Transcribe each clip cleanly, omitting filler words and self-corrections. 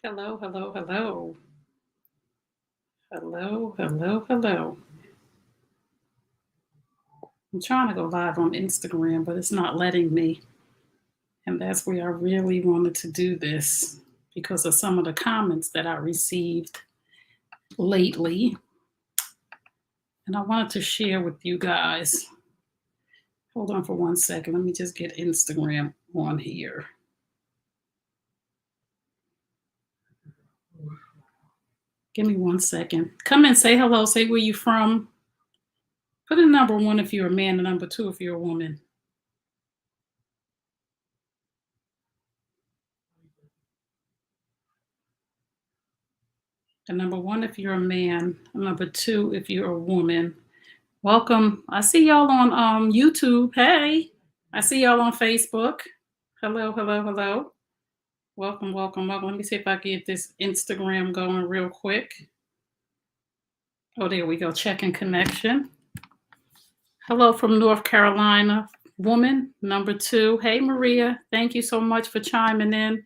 Hello, hello, hello. Hello, hello, hello. I'm trying to go live on Instagram, but it's not letting me. And that's where I really wanted to do this because of some of the comments that I received lately. And I wanted to share with you guys. Hold on for 1 second. Let me just get Instagram on here. Give me 1 second. Come and say hello. Say where you from. Put a number one if you're a man, and number two if you're a woman. And number one if you're a man. Number two if you're a woman. Welcome. I see y'all on YouTube. Hey. I see y'all on Facebook. Hello, hello, hello. Welcome, welcome, welcome. Let me see if I get this Instagram going real quick. Oh, there we go. Checking connection. Hello from North Carolina, woman. Number two. Hey, Maria. Thank you so much for chiming in.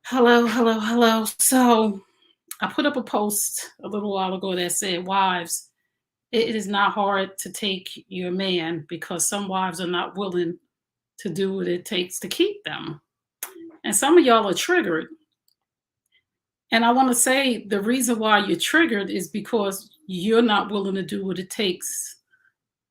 Hello, hello, hello. So I put up a post a little while ago that said, wives, it is not hard to take your man because some wives are not willing to do what it takes to keep them. And some of y'all are triggered. And I want to say the reason why you're triggered is because you're not willing to do what it takes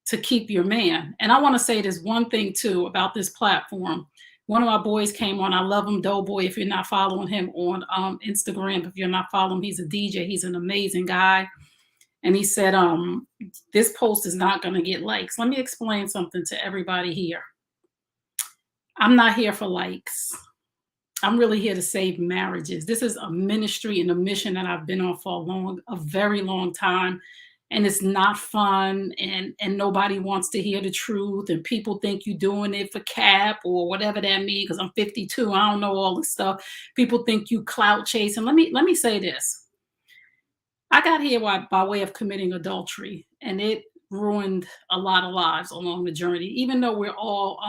to keep your man. And I want to say this one thing too about this platform. One of my boys came on. I love him, Doughboy. If you're not following him on Instagram, if you're not following him, he's a DJ. He's an amazing guy. And he said, this post is not going to get likes. Let me explain something to everybody here. I'm not here for likes. I'm really here to save marriages. This is a ministry and a mission that I've been on for a very long time. And it's not fun, and nobody wants to hear the truth. And people think you're doing it for cap or whatever that means, because I'm 52. I don't know all this stuff. People think you clout chasing. Let me say this. I got here by way of committing adultery, and it ruined a lot of lives along the journey, even though we're all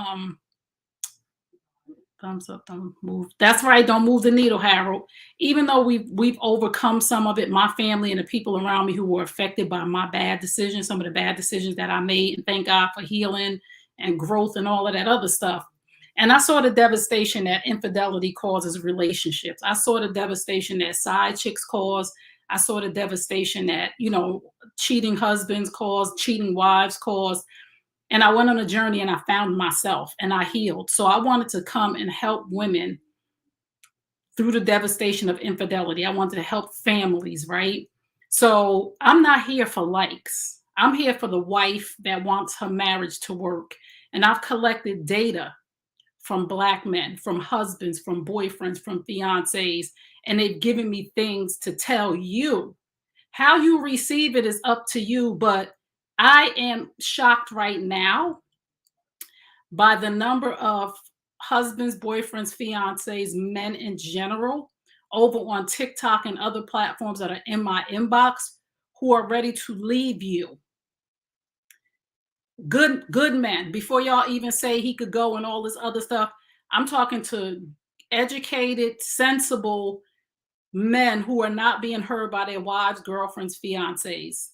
thumbs up, don't move. That's right, don't move the needle, Harold. Even though we've overcome some of it, my family and the people around me who were affected by my bad decisions, some of the bad decisions that I made, and thank God for healing and growth and all of that other stuff. And I saw the devastation that infidelity causes relationships. I saw the devastation that side chicks cause. I saw the devastation that, cheating husbands cause, cheating wives cause. And I went on a journey and I found myself and I healed. So I wanted to come and help women through the devastation of infidelity. I wanted to help families, right? So I'm not here for likes. I'm here for the wife that wants her marriage to work. And I've collected data from Black men, from husbands, from boyfriends, from fiancés, and they've given me things to tell you. How you receive it is up to you, but I am shocked right now by the number of husbands, boyfriends, fiancés, men in general over on TikTok and other platforms that are in my inbox who are ready to leave you. Good men. Before y'all even say he could go and all this other stuff, I'm talking to educated, sensible men who are not being heard by their wives, girlfriends, fiancés,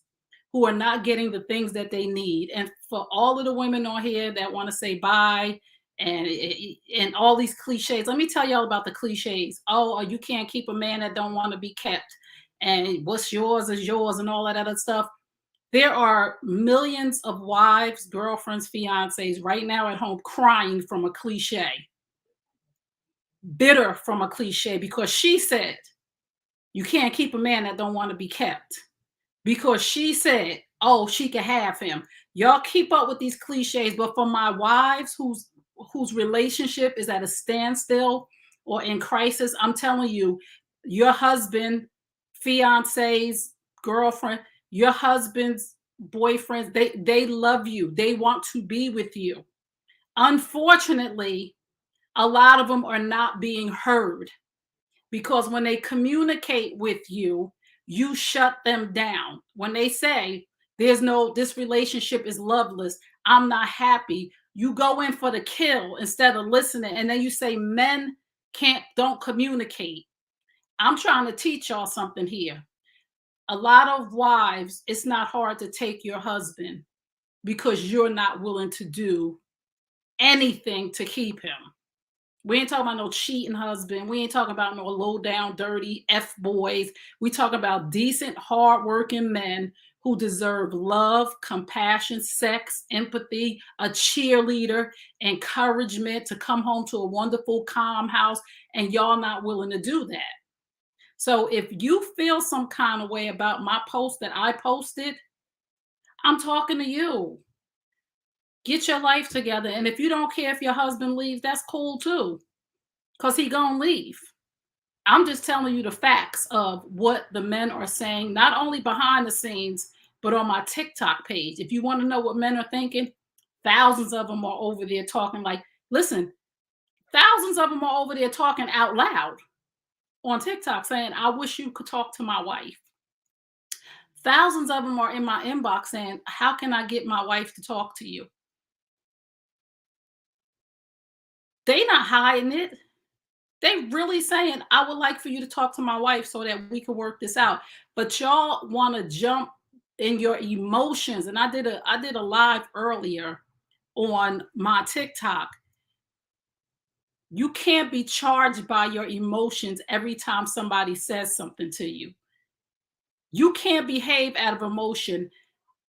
who are not getting the things that they need. And for all of the women on here that want to say bye and all these cliches, let me tell y'all about the cliches. Oh, you can't keep a man that don't want to be kept. And what's yours is yours and all that other stuff. There are millions of wives, girlfriends, fiancés right now at home crying from a cliche, bitter from a cliche, because she said, you can't keep a man that don't want to be kept. Because she said, oh, she could have him. Y'all keep up with these cliches, but for my wives whose relationship is at a standstill or in crisis, I'm telling you, your husband, fiancés, girlfriend, your husband's boyfriends, they love you. They want to be with you. Unfortunately, a lot of them are not being heard because when they communicate with you, you shut them down. When they say, this relationship is loveless, I'm not happy, you go in for the kill instead of listening. And then you say men don't communicate. I'm trying to teach y'all something here. A lot of wives, it's not hard to take your husband because you're not willing to do anything to keep him. We ain't talking about no cheating husband. We ain't talking about no low down, dirty F boys. We talking about decent, hardworking men who deserve love, compassion, sex, empathy, a cheerleader, encouragement to come home to a wonderful, calm house, and y'all not willing to do that. So if you feel some kind of way about my post that I posted, I'm talking to you. Get your life together. And if you don't care if your husband leaves, that's cool too, because he gonna leave. I'm just telling you the facts of what the men are saying, not only behind the scenes, but on my TikTok page. If you want to know what men are thinking, thousands of them are over there talking like, listen, thousands of them are over there talking out loud on TikTok saying, I wish you could talk to my wife. Thousands of them are in my inbox saying, how can I get my wife to talk to you? They not hiding it. They really saying, I would like for you to talk to my wife so that we can work this out. But y'all want to jump in your emotions. And I did a live earlier on my TikTok. You can't be charged by your emotions every time somebody says something to you. You can't behave out of emotion.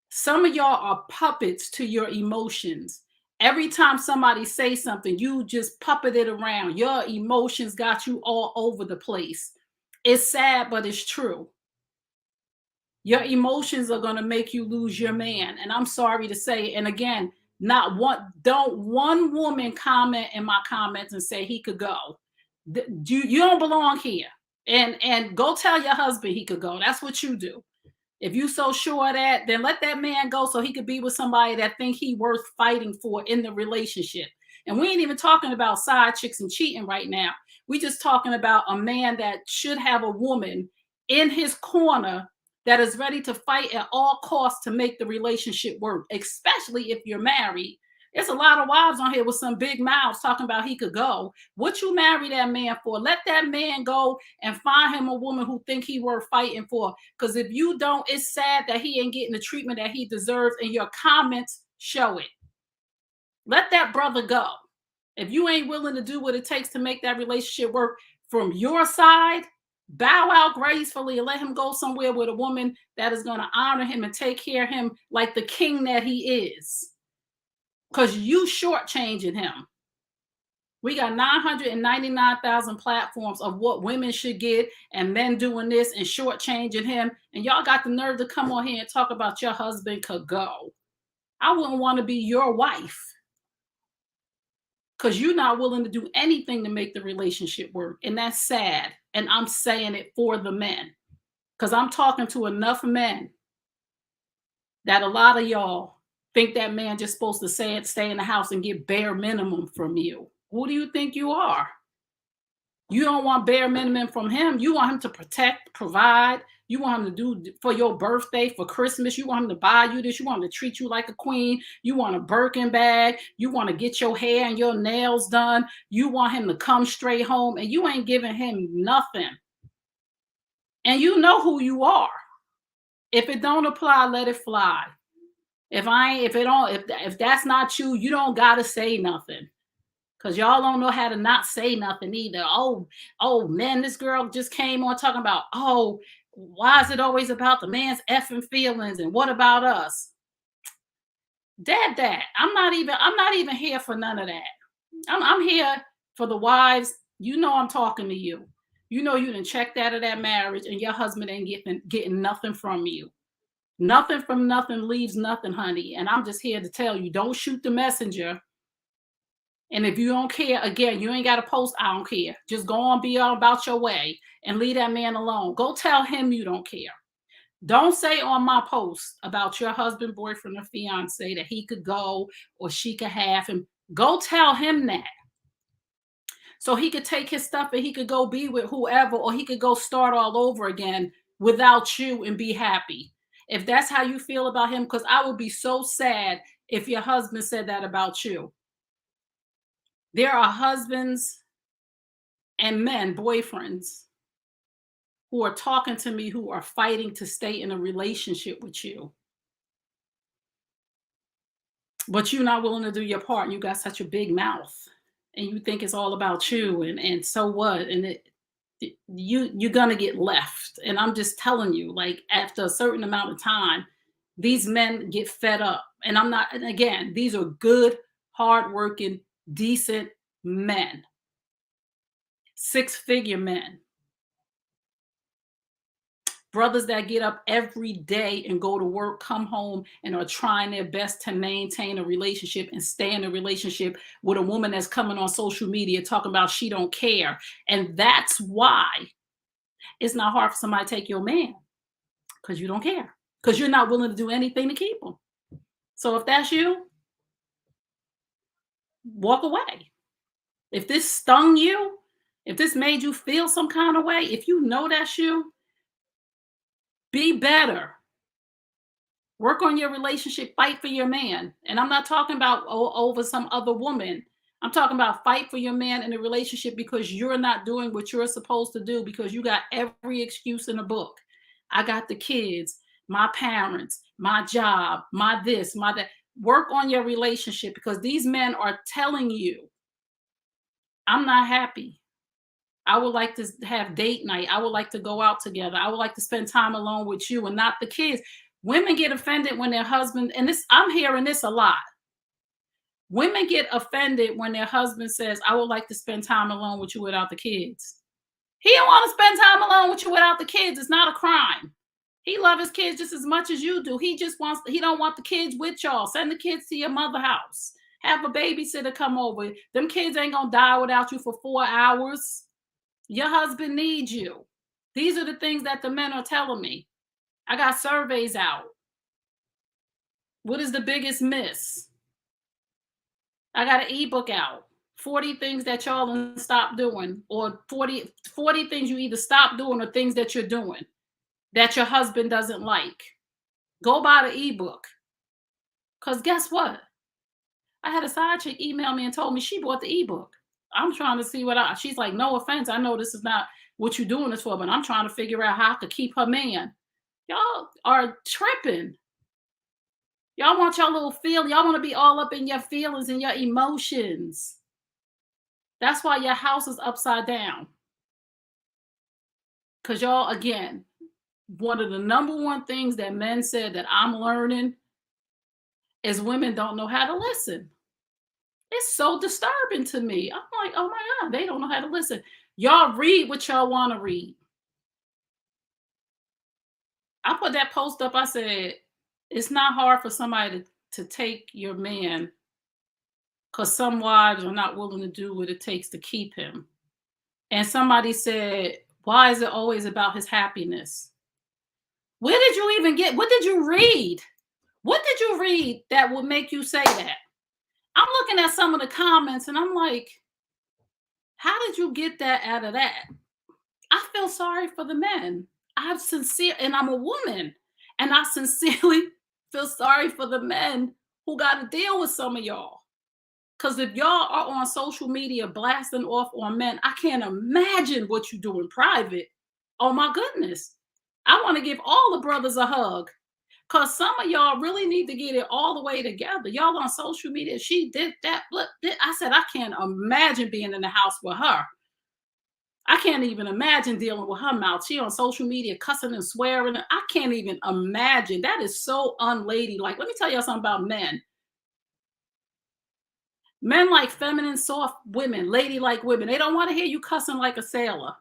Some of y'all are puppets to your emotions. Every time somebody says something, you just puppet it around. Your emotions got you all over the place. It's sad, but it's true. Your emotions are going to make you lose your man. And I'm sorry to say, and again, don't one woman comment in my comments and say he could go. You don't belong here. And go tell your husband he could go. That's what you do. If you so sure of that, then let that man go so he could be with somebody that think he worth fighting for in the relationship. And we ain't even talking about side chicks and cheating right now. We just talking about a man that should have a woman in his corner that is ready to fight at all costs to make the relationship work, especially if you're married. There's a lot of wives on here with some big mouths talking about he could go. What you marry that man for? Let that man go and find him a woman who think he worth fighting for. Because if you don't, it's sad that he ain't getting the treatment that he deserves, and your comments show it. Let that brother go. If you ain't willing to do what it takes to make that relationship work from your side, bow out gracefully and let him go somewhere with a woman that is going to honor him and take care of him like the king that he is. Because you shortchanging him. We got 999,000 platforms of what women should get and men doing this and shortchanging him. And y'all got the nerve to come on here and talk about your husband could go. I wouldn't want to be your wife because you're not willing to do anything to make the relationship work. And that's sad. And I'm saying it for the men because I'm talking to enough men that a lot of y'all think that man just supposed to stay in the house and get bare minimum from you. Who do you think you are? You don't want bare minimum from him. You want him to protect, provide. You want him to do for your birthday, for Christmas. You want him to buy you this. You want him to treat you like a queen. You want a Birkin bag. You want to get your hair and your nails done. You want him to come straight home, and you ain't giving him nothing. And you know who you are. If it don't apply, let it fly. If that's not you, you don't gotta say nothing. Cause y'all don't know how to not say nothing either. Oh man, this girl just came on talking about, oh, why is it always about the man's effing feelings? And what about us? That. I'm not even here for none of that. I'm here for the wives. You know I'm talking to you. You know you done checked out of that marriage and your husband ain't getting nothing from you. Nothing from nothing leaves nothing, honey. And I'm just here to tell you, don't shoot the messenger. And if you don't care, again, you ain't got to post, I don't care. Just go on, be all about your way and leave that man alone. Go tell him you don't care. Don't say on my post about your husband, boyfriend, or fiance that he could go or she could have him. Go tell him that. So he could take his stuff and he could go be with whoever, or he could go start all over again without you and be happy. If that's how you feel about him, because I would be so sad if your husband said that about you. There are husbands and men, boyfriends, who are talking to me who are fighting to stay in a relationship with you, but you're not willing to do your part. You got such a big mouth and you think it's all about you, and so what? And you're gonna get left. And I'm just telling you, like after a certain amount of time, these men get fed up. And I'm not, and again, these are good, hardworking, decent men, six-figure men, brothers that get up every day and go to work, come home, and are trying their best to maintain a relationship and stay in a relationship with a woman that's coming on social media talking about she don't care. And that's why it's not hard for somebody to take your man, because you don't care, because you're not willing to do anything to keep him. So if that's you, walk away. If this stung you, if this made you feel some kind of way, if you know that's you, be better. Work on your relationship, fight for your man. And I'm not talking about over some other woman. I'm talking about fight for your man in a relationship because you're not doing what you're supposed to do, because you got every excuse in the book. I got the kids, my parents, my job, my this, my that. Work on your relationship, because these men are telling you, I'm not happy. I would like to have date night. I would like to go out together. I would like to spend time alone with you and not the kids. Women get offended when their husband, and this, I'm hearing this a lot. Women get offended when their husband says, I would like to spend time alone with you without the kids. He don't want to spend time alone with you without the kids. It's not a crime. He loves his kids just as much as you do. He just wants, he don't want the kids with y'all. Send the kids to your mother house. Have a babysitter come over. Them kids ain't gonna die without you for 4 hours. Your husband needs you. These are the things that the men are telling me. I got surveys out. What is the biggest miss? I got an ebook out. 40 things that y'all stop doing, or 40 things you either stop doing or things that you're doing that your husband doesn't like. Go buy the ebook. Because guess what? I had a side chick email me and told me she bought the ebook. I'm trying to see she's like, no offense, I know this is not what you're doing this for, but I'm trying to figure out how I could keep her man. Y'all are tripping. Y'all want your little feel. Y'all want to be all up in your feelings and your emotions. That's why your house is upside down. Because y'all, again, one of the number one things that men said that I'm learning is women don't know how to listen. It's so disturbing to me. I'm like, oh my God, they don't know how to listen. Y'all read what y'all want to read. I put that post up. I said, it's not hard for somebody to take your man, because some wives are not willing to do what it takes to keep him. And somebody said, why is it always about his happiness? Where did you even get, what did you read? What did you read that would make you say that? I'm looking at some of the comments and I'm like, how did you get that out of that? I feel sorry for the men. And I'm a woman, and I sincerely feel sorry for the men who got to deal with some of y'all. Because if y'all are on social media blasting off on men, I can't imagine what you do in private. Oh my goodness. I want to give all the brothers a hug. Because some of y'all really need to get it all the way together. Y'all on social media, she did that. I said, I can't imagine being in the house with her. I can't even imagine dealing with her mouth. She on social media cussing and swearing. I can't even imagine. That is so unladylike. Let me tell y'all something about men. Men like feminine, soft women, ladylike women. They don't want to hear you cussing like a sailor.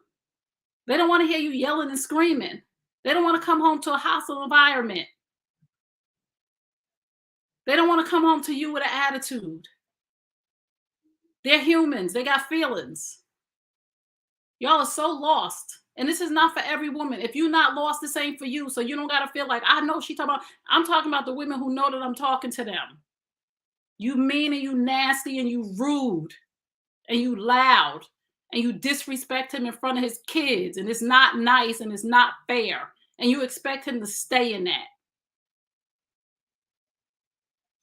They don't want to hear you yelling and screaming. They don't want to come home to a hostile environment. They don't want to come home to you with an attitude. They're humans. They got feelings. Y'all are so lost. And this is not for every woman. If you're not lost, this ain't for you. So you don't got to feel like, I know she talking about, I'm talking about the women who know that I'm talking to them. You mean and you nasty and you rude and you loud and you disrespect him in front of his kids. And it's not nice and it's not fair. And you expect him to stay in that.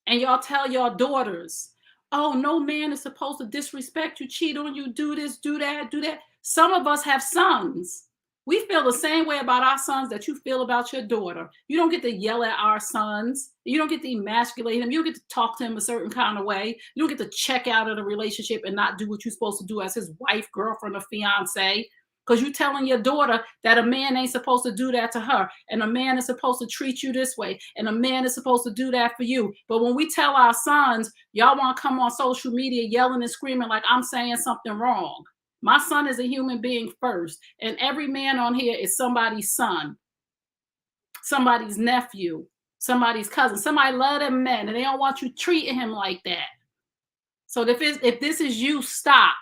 And y'all tell your daughters, oh, no man is supposed to disrespect you, cheat on you, do this, do that, do that. Some of us have sons. We feel the same way about our sons that you feel about your daughter. You don't get to yell at our sons. You don't get to emasculate him. You don't get to talk to him a certain kind of way. You don't get to check out of the relationship and not do what you're supposed to do as his wife, girlfriend, or fiance. Because you're telling your daughter that a man ain't supposed to do that to her. And a man is supposed to treat you this way. And a man is supposed to do that for you. But when we tell our sons, y'all want to come on social media yelling and screaming like I'm saying something wrong. My son is a human being first, and every man on here is somebody's son, somebody's nephew, somebody's cousin. Somebody love them men, and they don't want you treating him like that. So if this is you, stop.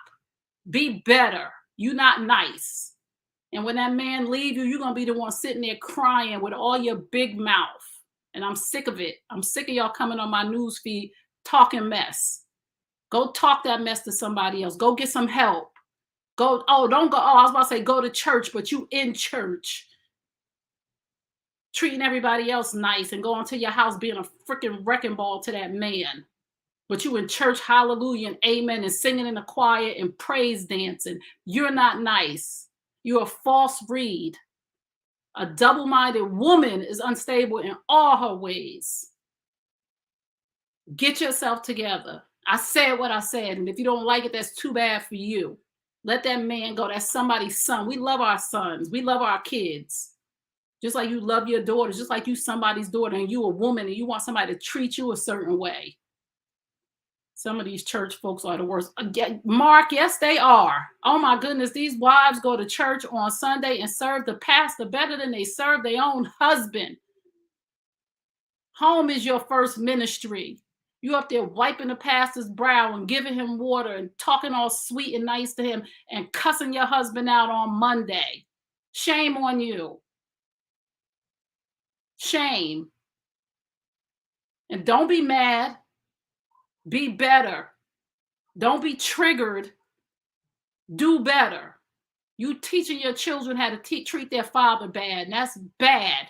Be better. You not nice. And when that man leave you, you're gonna be the one sitting there crying with all your big mouth. And I'm sick of it. I'm sick of y'all coming on my news feed talking mess. Go talk that mess to somebody else. Go get some help. Don't go. Oh, I was about to say go to church, but you in church, treating everybody else nice and going to your house being a freaking wrecking ball to that man. But you in church, hallelujah and amen, and singing in the choir and praise dancing. You're not nice. You're a false breed. A double-minded woman is unstable in all her ways. Get yourself together. I said what I said, and if you don't like it, that's too bad for you. Let that man go. That's somebody's son. We love our sons. We love our kids. Just like you love your daughters, just like you somebody's daughter and you a woman and you want somebody to treat you a certain way. Some of these church folks are the worst. Again, Mark, yes, they are. Oh my goodness, these wives go to church on Sunday and serve the pastor better than they serve their own husband. Home is your first ministry. You up there wiping the pastor's brow and giving him water and talking all sweet and nice to him and cussing your husband out on Monday. Shame on you. Shame. And don't be mad. Be better. Don't be triggered. Do better. You teaching your children how to treat their father bad, and that's bad.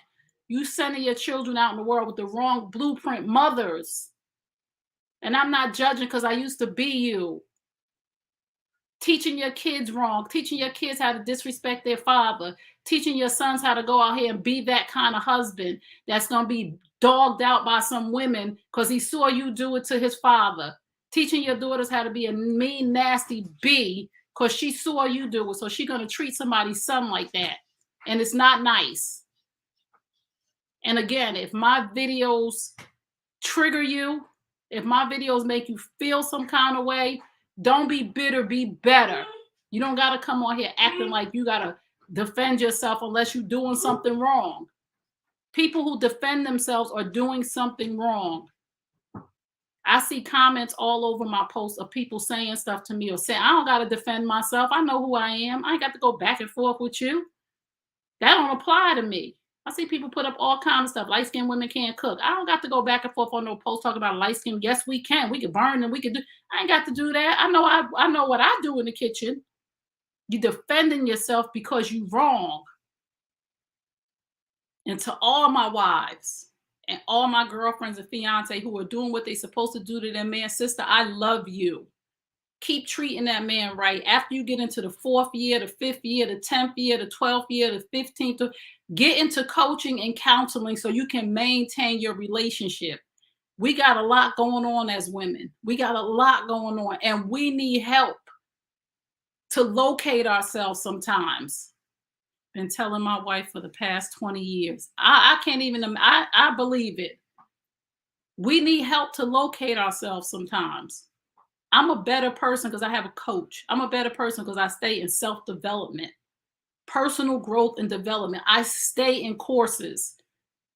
You sending your children out in the world with the wrong blueprint mothers. And I'm not judging because I used to be you. Teaching your kids wrong, teaching your kids how to disrespect their father, teaching your sons how to go out here and be that kind of husband that's going to be dogged out by some women because he saw you do it to his father. Teaching your daughters how to be a mean, nasty B because she saw you do it. So she's going to treat somebody's son like that. And it's not nice. And again, if my videos trigger you, if my videos make you feel some kind of way, don't be bitter, be better. You don't got to come on here acting like you got to defend yourself unless you're doing something wrong. People who defend themselves are doing something wrong. I see comments all over my posts of people saying stuff to me or saying, I don't got to defend myself. I know who I am. I ain't got to go back and forth with you. That don't apply to me. I see people put up all kinds of stuff. Light-skinned women can't cook. I don't got to go back and forth on no post talking about light skin. Yes, we can. We can burn and we can do. I ain't got to do that. I know what I do in the kitchen. You defending yourself because you wrong. And to all my wives and all my girlfriends and fiance who are doing what they're supposed to do to their man, sister, I love you. Keep treating that man right. After you get into the 4th year, the 5th year, the 10th year, the 12th year, the 15th, get into coaching and counseling so you can maintain your relationship. We got a lot going on as women. We got a lot going on, and we need help to locate ourselves sometimes. Been telling my wife for the past 20 years. I can't even, I believe it. We need help to locate ourselves sometimes. I'm a better person because I have a coach. I'm a better person because I stay in self-development, personal growth and development. I stay in courses.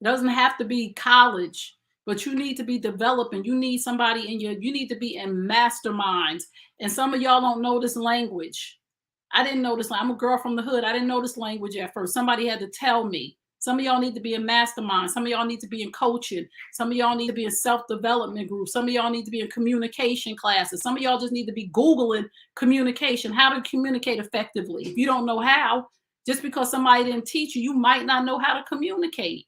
It doesn't have to be college, but you need to be developing. You need somebody you need to be in masterminds. And some of y'all don't know this language. I didn't know this. I'm a girl from the hood. I didn't know this language at first. Somebody had to tell me. Some of y'all need to be in mastermind. Some of y'all need to be in coaching. Some of y'all need to be in self-development groups. Some of y'all need to be in communication classes. Some of y'all just need to be Googling communication, how to communicate effectively. If you don't know how, just because somebody didn't teach you, you might not know how to communicate.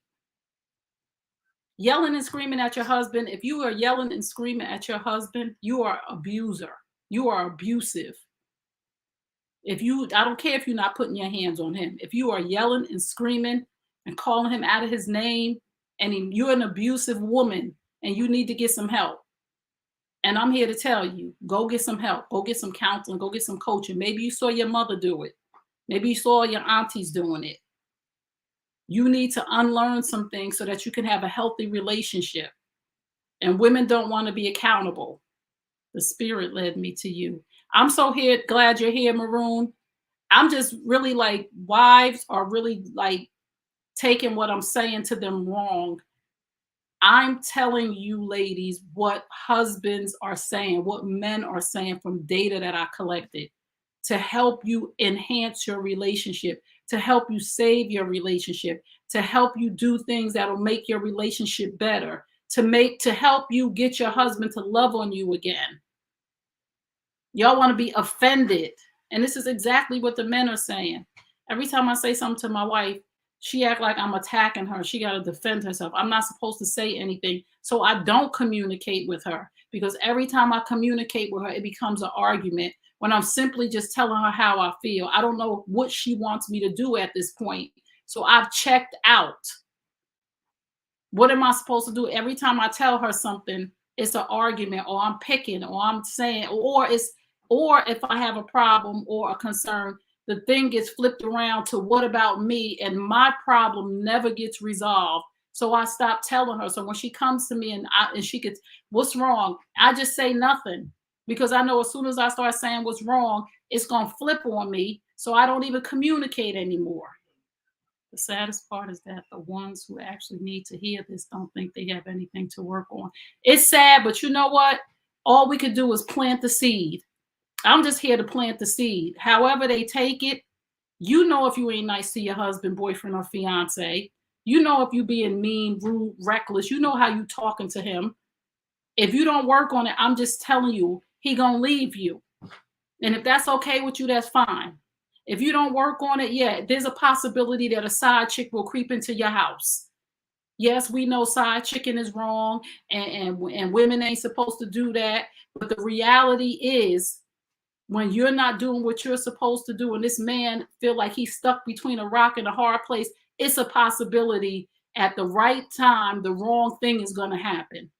Yelling and screaming at your husband. If you are yelling and screaming at your husband, you are an abuser. You are abusive. I don't care if you're not putting your hands on him. If you are yelling and screaming and calling him out of his name, and you're an abusive woman and you need to get some help. And I'm here to tell you, go get some help, go get some counseling, go get some coaching. Maybe you saw your mother do it. Maybe you saw your aunties doing it. You need to unlearn some things so that you can have a healthy relationship. And women don't want to be accountable. The spirit led me to you. I'm so glad you're here, Maroon. I'm just really like, wives are really like taking what I'm saying to them wrong. I'm telling you, ladies, what husbands are saying, what men are saying from data that I collected to help you enhance your relationship, to help you save your relationship, to help you do things that will make your relationship better, to help you get your husband to love on you again. Y'all want to be offended. And this is exactly what the men are saying. Every time I say something to my wife, she act like I'm attacking her. She got to defend herself. I'm not supposed to say anything. So I don't communicate with her, because every time I communicate with her, it becomes an argument when I'm simply just telling her how I feel. I don't know what she wants me to do at this point. So I've checked out. What am I supposed to do? Every time I tell her something, it's an argument, or I'm picking, or I'm saying, or if I have a problem or a concern, the thing gets flipped around to what about me, and my problem never gets resolved. So I stop telling her. So when she comes to me and she gets, what's wrong? I just say nothing, because I know as soon as I start saying what's wrong, it's going to flip on me. So I don't even communicate anymore. The saddest part is that the ones who actually need to hear this don't think they have anything to work on. It's sad, but you know what? All we could do is plant the seed. I'm just here to plant the seed. However they take it, you know if you ain't nice to your husband, boyfriend, or fiance. You know if you being mean, rude, reckless. You know how you talking to him. If you don't work on it, I'm just telling you, he gonna leave you. And if that's okay with you, that's fine. If you don't work on it yet, there's a possibility that a side chick will creep into your house. Yes, we know side chicking is wrong, and women ain't supposed to do that. But the reality is, when you're not doing what you're supposed to do, and this man feel like he's stuck between a rock and a hard place, it's a possibility at the right time, the wrong thing is going to happen.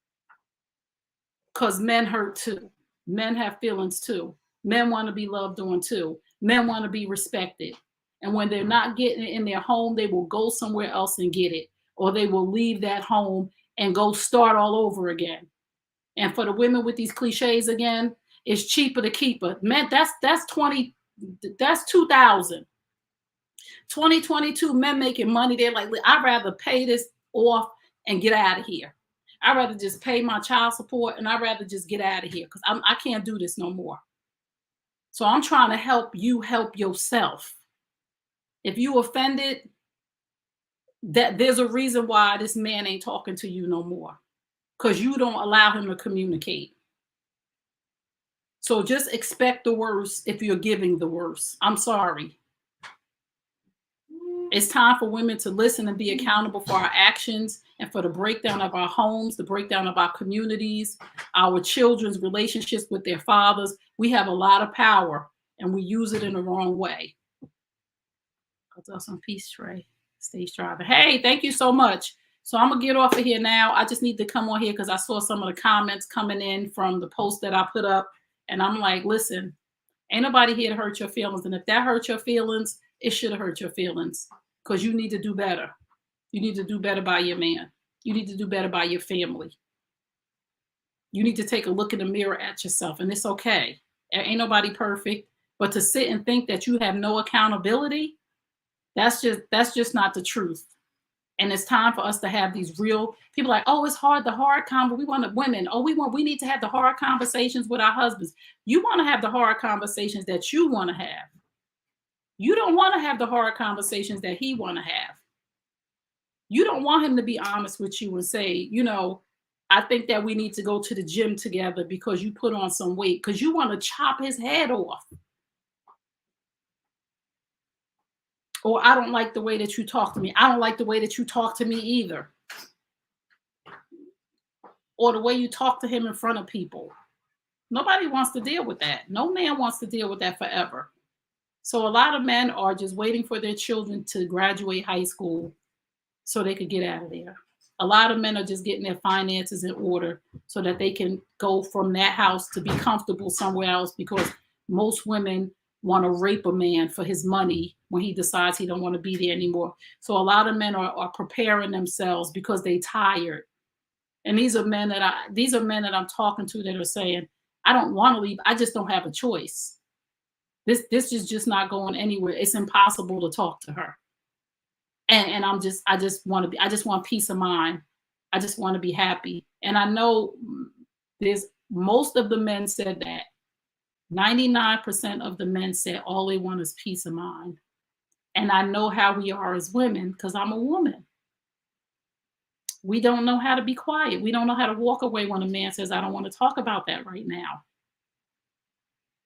Because men hurt too. Men have feelings too. Men want to be loved on too. Men want to be respected. And when they're not getting it in their home, they will go somewhere else and get it. Or they will leave that home and go start all over again. And for the women with these cliches again, it's cheaper to keep her. Man, that's 2000. 2022, men making money. They're like, I'd rather pay this off and get out of here. I'd rather just pay my child support, and I'd rather just get out of here, because I can't do this no more. So I'm trying to help you help yourself. If you offended, that there's a reason why this man ain't talking to you no more, because you don't allow him to communicate. So just expect the worst if you're giving the worst. I'm sorry. It's time for women to listen and be accountable for our actions, and for the breakdown of our homes, the breakdown of our communities, our children's relationships with their fathers. We have a lot of power, and we use it in the wrong way. Go some peace, Trey. Stage driver. Hey, thank you so much. So I'm going to get off of here now. I just need to come on here because I saw some of the comments coming in from the post that I put up. And I'm like, listen, ain't nobody here to hurt your feelings. And if that hurt your feelings, it should have hurt your feelings, because you need to do better. You need to do better by your man. You need to do better by your family. You need to take a look in the mirror at yourself, and it's okay. Ain't nobody perfect. But to sit and think that you have no accountability, that's just not the truth. And it's time for us to have these real people like, oh, it's hard, the hard conversation. We want women. Oh, we need to have the hard conversations with our husbands. You want to have the hard conversations that you want to have. You don't want to have the hard conversations that he want to have. You don't want him to be honest with you and say, I think that we need to go to the gym together because you put on some weight, because you want to chop his head off. Or I don't like the way that you talk to me. I don't like the way that you talk to me either. Or the way you talk to him in front of people. Nobody wants to deal with that. No man wants to deal with that forever. So a lot of men are just waiting for their children to graduate high school so they could get out of there. A lot of men are just getting their finances in order so that they can go from that house to be comfortable somewhere else, because most women want to rape a man for his money when he decides he don't want to be there anymore. So a lot of men are preparing themselves because they tired. And these are men that I'm talking to that are saying, I don't want to leave. I just don't have a choice. This is just not going anywhere. It's impossible to talk to her. And I just want to be, I just want peace of mind. I just want to be happy. And I know there's most of the men said that. 99% of the men said all they want is peace of mind. And I know how we are as women because I'm a woman. We don't know how to be quiet. We don't know how to walk away when a man says, I don't want to talk about that right now.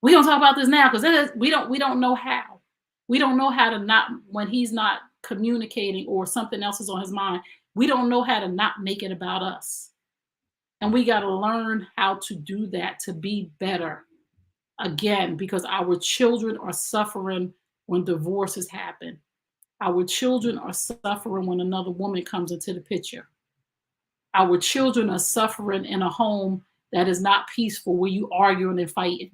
We don't talk about this now because we don't know how. We don't know how to not, when he's not communicating or something else is on his mind, we don't know how to not make it about us. And we got to learn how to do that to be better. Again, because our children are suffering when divorces happen. Our children are suffering when another woman comes into the picture. Our children are suffering in a home that is not peaceful, where you arguing and fighting.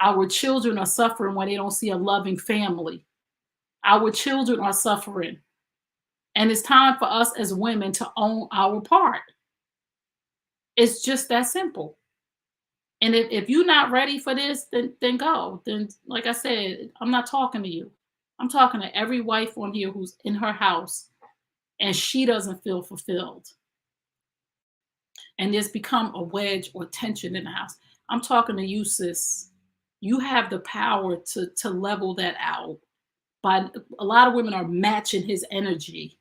Our children are suffering when they don't see a loving family. Our children are suffering. And it's time for us as women to own our part. It's just that simple. And if you're not ready for this, then go. Then, like I said, I'm not talking to you. I'm talking to every wife on here who's in her house and she doesn't feel fulfilled. And there's become a wedge or tension in the house. I'm talking to you, sis. You have the power to level that out. But a lot of women are matching his energy.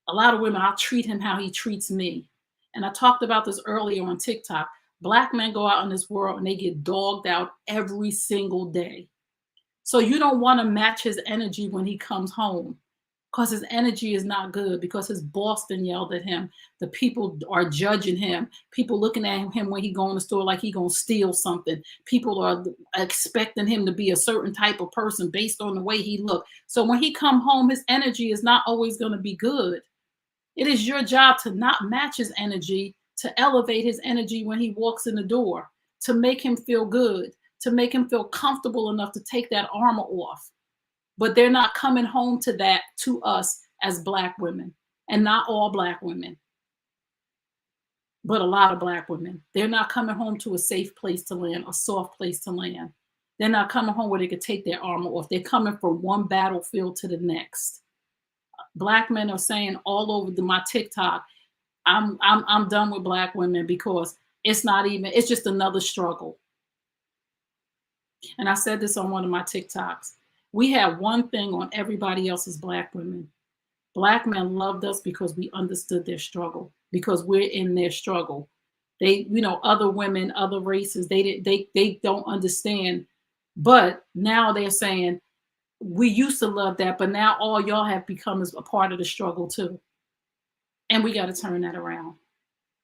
A lot of women, I'll treat him how he treats me. And I talked about this earlier on TikTok. Black men go out in this world and they get dogged out every single day. So you don't want to match his energy when he comes home, because his energy is not good, because his boss then yelled at him. The people are judging him. People looking at him when he go in the store like he gonna steal something. People are expecting him to be a certain type of person based on the way he look. So when he come home, his energy is not always gonna be good. It is your job to not match his energy, to elevate his energy when he walks in the door, to make him feel good, to make him feel comfortable enough to take that armor off. But they're not coming home to that, to us as Black women, and not all Black women, but a lot of Black women. They're not coming home to a safe place to land, a soft place to land. They're not coming home where they could take their armor off. They're coming from one battlefield to the next. Black men are saying all over my TikTok, I'm done with Black women because it's just another struggle. And I said this on one of my TikToks. We have one thing on everybody else's Black women. Black men loved us because we understood their struggle, because we're in their struggle. They, other women, other races, they don't understand. But now they're saying, we used to love that, but now all y'all have become is a part of the struggle too. And we got to turn that around.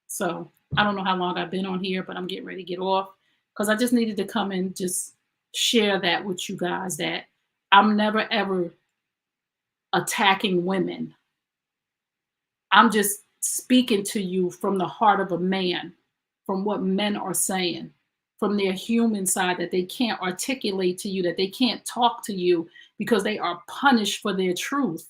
So I don't know how long I've been on here, but I'm getting ready to get off because I just needed to come and just share that with you guys, that I'm never ever attacking women. I'm just speaking to you from the heart of a man, from what men are saying, from their human side, that they can't articulate to you, that they can't talk to you because they are punished for their truth.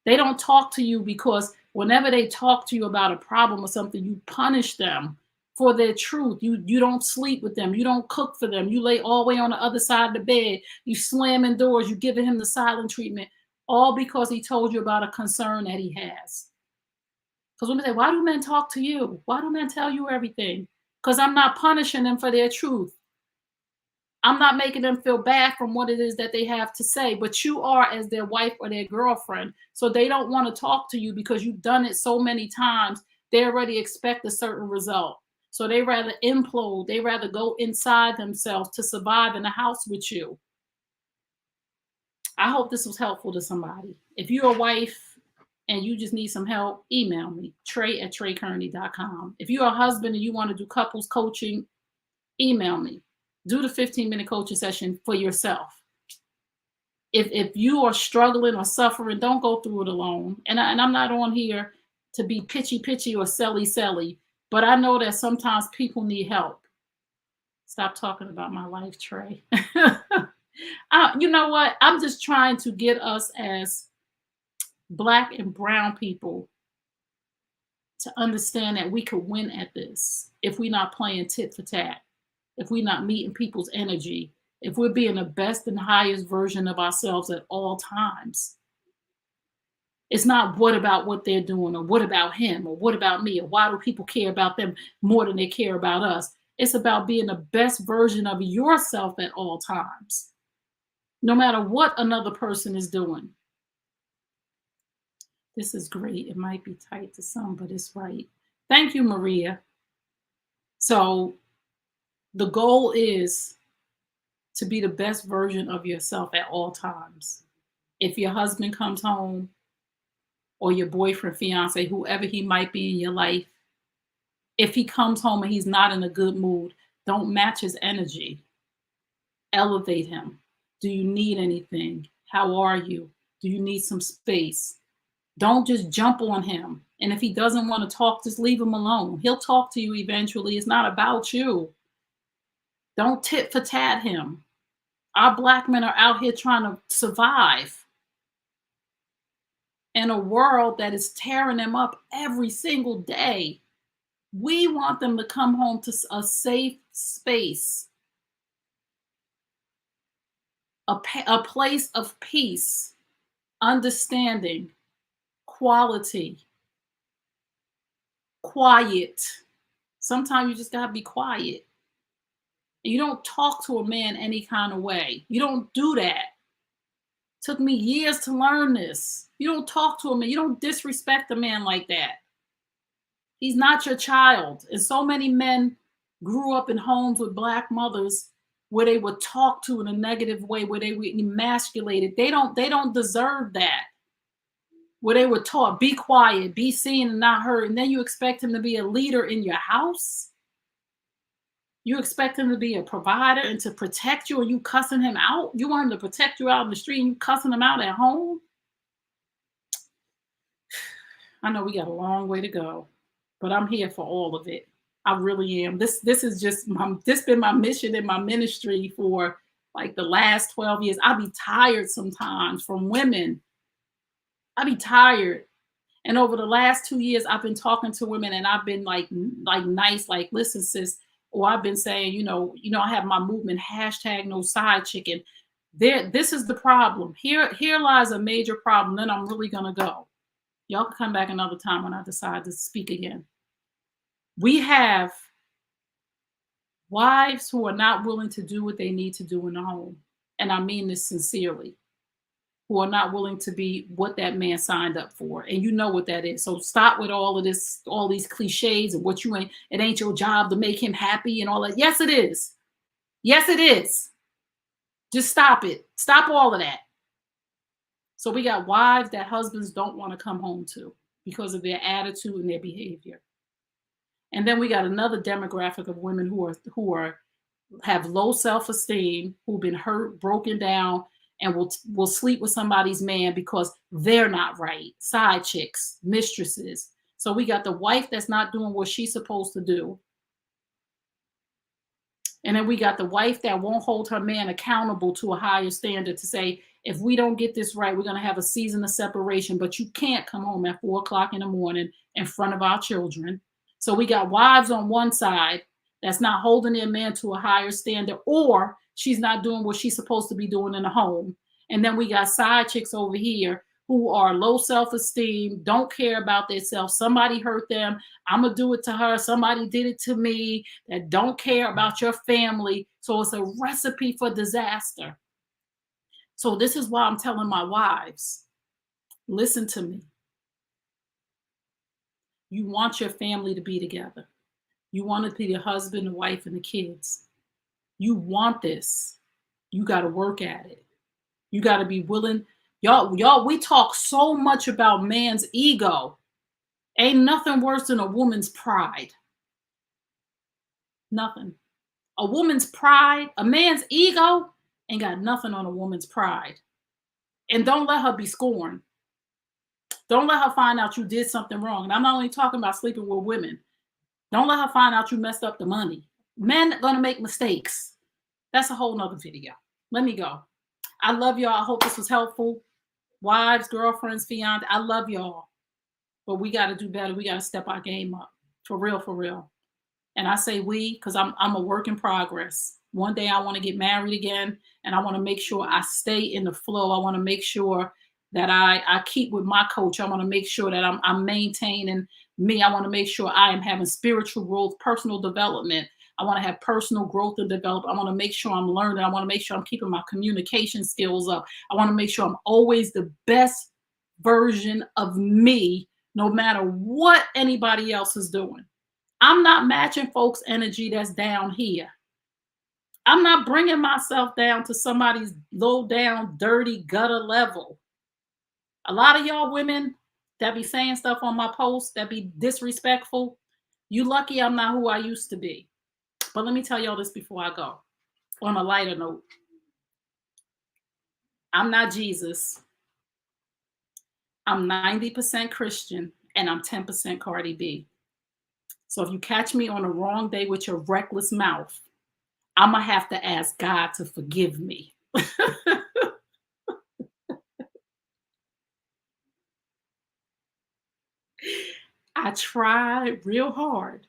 They don't talk to you because whenever they talk to you about a problem or something, you punish them for their truth. You don't sleep with them. You don't cook for them. You lay all the way on the other side of the bed. You slamming doors. You giving him the silent treatment, all because he told you about a concern that he has. Because women say, why do men talk to you? Why do men tell you everything? Because I'm not punishing them for their truth. I'm not making them feel bad from what it is that they have to say, but you are as their wife or their girlfriend. So they don't want to talk to you because you've done it so many times. They already expect a certain result. So they rather implode. They rather go inside themselves to survive in the house with you. I hope this was helpful to somebody. If you're a wife and you just need some help, email me, Trey@TreyKearney.com. If you're a husband and you want to do couples coaching, email me, Do the 15-minute coaching session for yourself. If you are struggling or suffering, don't go through it alone. And I'm not on here to be pitchy or selly, but I know that sometimes people need help. Stop talking about my life, Trey. You know what? I'm just trying to get us as Black and brown people to understand that we could win at this if we're not playing tit for tat, if we're not meeting people's energy, if we're being the best and highest version of ourselves at all times. It's not what about what they're doing, or what about him, or what about me, or why do people care about them more than they care about us. It's about being the best version of yourself at all times, no matter what another person is doing. This is great. It might be tight to some, but it's right. Thank you, Maria. So the goal is to be the best version of yourself at all times. If your husband comes home, or your boyfriend, fiance, whoever he might be in your life, if he comes home and he's not in a good mood, don't match his energy. Elevate him. Do you need anything? How are you? Do you need some space? Don't just jump on him. And if he doesn't want to talk, just leave him alone. He'll talk to you eventually. It's not about you. Don't tit for tat him. Our Black men are out here trying to survive in a world that is tearing them up every single day. We want them to come home to a safe space, a place of peace, understanding, quality, quiet. Sometimes you just gotta be quiet. You don't talk to a man any kind of way. You don't do that. Took me years to learn this. You don't talk to a man. You don't disrespect a man like that. He's not your child. And so many men grew up in homes with Black mothers where they were talked to in a negative way, where they were emasculated. They don't deserve that. Where they were taught, be quiet, be seen and not heard. And then you expect him to be a leader in your house? You expect him to be a provider and to protect you, and you cussing him out? You want him to protect you out in the street and you cussing him out at home? I know we got a long way to go, but I'm here for all of it. I really am. This is just this been my mission in my ministry for like the last 12 years. I be tired sometimes from women. I be tired. And over the last 2 years, I've been talking to women and I've been like nice, like, listen, sis. Or I've been saying, I have my movement, #NoSideChicken. This is the problem. Here lies a major problem. Then I'm really gonna go. Y'all can come back another time when I decide to speak again. We have wives who are not willing to do what they need to do in the home. And I mean this sincerely. Who are not willing to be what that man signed up for. And you know what that is. So stop with all of this, all these cliches and what it ain't your job to make him happy and all that. Yes, it is. Yes, it is. Just stop it. Stop all of that. So we got wives that husbands don't want to come home to because of their attitude and their behavior. And then we got another demographic of women who have low self-esteem, who've been hurt, broken down, and will sleep with somebody's man because they're not right. Side chicks, mistresses. So we got the wife that's not doing what she's supposed to do. And then we got the wife that won't hold her man accountable to a higher standard to say, if we don't get this right, we're going to have a season of separation, but you can't come home at 4 o'clock in the morning in front of our children. So we got wives on one side that's not holding their man to a higher standard, or she's not doing what she's supposed to be doing in the home. And then we got side chicks over here who are low self-esteem, don't care about themselves. Somebody hurt them. I'm going to do it to her. Somebody did it to me. That don't care about your family. So it's a recipe for disaster. So this is why I'm telling my wives, listen to me. You want your family to be together. You want it to be the husband, the wife, and the kids. You want this. You got to work at it. You got to be willing. Y'all, we talk so much about man's ego. Ain't nothing worse than a woman's pride. Nothing. A woman's pride, a man's ego ain't got nothing on a woman's pride. And don't let her be scorned. Don't let her find out you did something wrong. And I'm not only talking about sleeping with women. Don't let her find out you messed up the money. Men are gonna make mistakes. That's a whole nother video. Let me go. I love y'all. I hope this was helpful. Wives, girlfriends, fiance, I love y'all. But we got to do better. We got to step our game up. For real, for real. And I say we because I'm a work in progress. One day I want to get married again, and I want to make sure I stay in the flow. I want to make sure that I keep with my coach. I want to make sure that I'm maintaining me. I want to make sure I am having spiritual growth, personal development. I want to have personal growth and development. I want to make sure I'm learning. I want to make sure I'm keeping my communication skills up. I want to make sure I'm always the best version of me, no matter what anybody else is doing. I'm not matching folks' energy that's down here. I'm not bringing myself down to somebody's low down, dirty, gutter level. A lot of y'all women that be saying stuff on my posts that be disrespectful, you lucky I'm not who I used to be. But let me tell y'all this before I go. On a lighter note, I'm not Jesus. I'm 90% Christian and I'm 10% Cardi B. So if you catch me on the wrong day with your reckless mouth, I'm going to have to ask God to forgive me. I tried real hard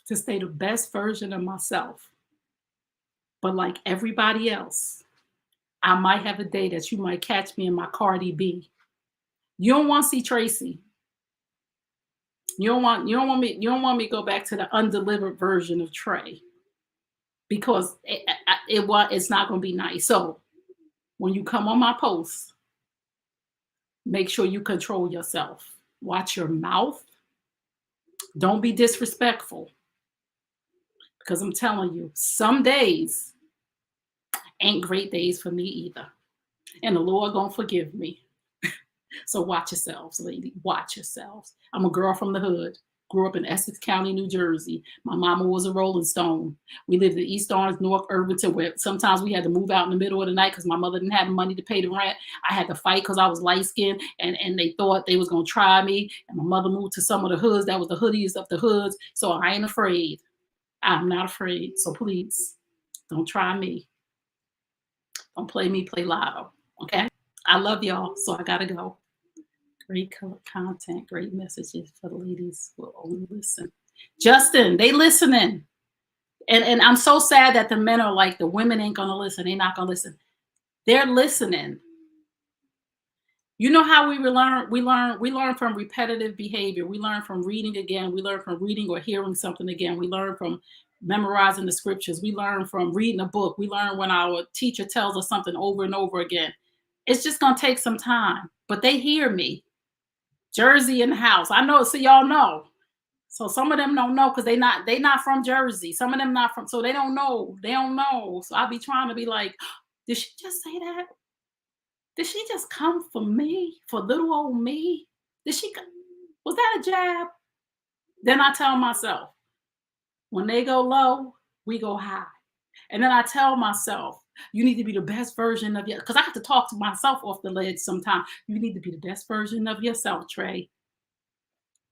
to stay the best version of myself. But like everybody else, I might have a day that you might catch me in my Cardi B. You don't want to see Tracy. You don't want me to go back to the undelivered version of Trey because it's not going to be nice. So when you come on my post, make sure you control yourself. Watch your mouth. Don't be disrespectful. Because I'm telling you, some days ain't great days for me either. And the Lord gonna forgive me. So watch yourselves, lady. Watch yourselves. I'm a girl from the hood. Grew up in Essex County, New Jersey. My mama was a Rolling Stone. We lived in East Orange, North Irvington, where sometimes we had to move out in the middle of the night because my mother didn't have money to pay the rent. I had to fight because I was light-skinned, and they thought they was going to try me. And my mother moved to some of the hoods that was the hoodies of the hoods. So I ain't afraid. I'm not afraid. So please, don't try me. Don't play me, play lotto. Okay? I love y'all, so I got to go. Great content, great messages for the ladies who will only listen. Justin, they listening. And I'm so sad that the men are like, the women ain't gonna listen. They're not gonna listen. They're listening. You know how we learn? We learn from repetitive behavior. We learn from reading again. We learn from reading or hearing something again. We learn from memorizing the scriptures. We learn from reading a book. We learn when our teacher tells us something over and over again. It's just gonna take some time, but they hear me. Jersey in the house. I know, so y'all know. So some of them don't know because they not from Jersey. Some of them not from, so they don't know. They don't know. So I'll be trying to be like, did she just say that? Did she just come for me? For little old me? Was that a jab? Then I tell myself, when they go low, we go high. And then I tell myself, you need to be the best version of because I have to talk to myself off the ledge sometimes. You need to be the best version of yourself, Trey.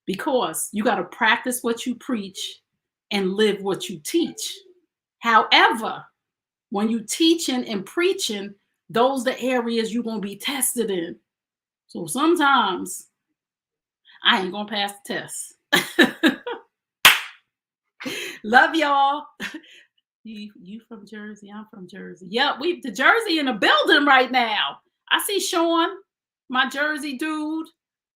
Because you got to practice what you preach and live what you teach. However, when you teaching and preaching, those the areas you're going to be tested in. So sometimes I ain't going to pass the test. Love y'all. You from Jersey? I'm from Jersey. Yep, we the Jersey in the building right now. I see Sean, my Jersey dude.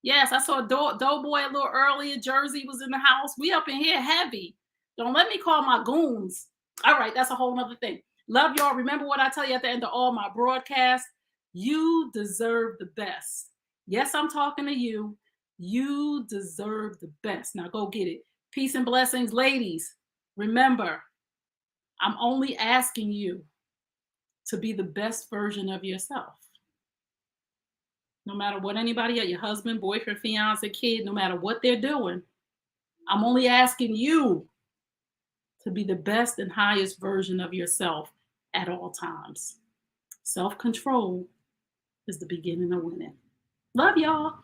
Yes, I saw Doughboy a little earlier. Jersey was in the house. We up in here heavy. Don't let me call my goons. All right, that's a whole nother thing. Love y'all. Remember what I tell you at the end of all my broadcasts. You deserve the best. Yes, I'm talking to you. You deserve the best. Now go get it. Peace and blessings, ladies. Remember, I'm only asking you to be the best version of yourself. No matter what anybody else, your husband, boyfriend, fiance, kid, no matter what they're doing, I'm only asking you to be the best and highest version of yourself at all times. Self control is the beginning of winning. Love y'all.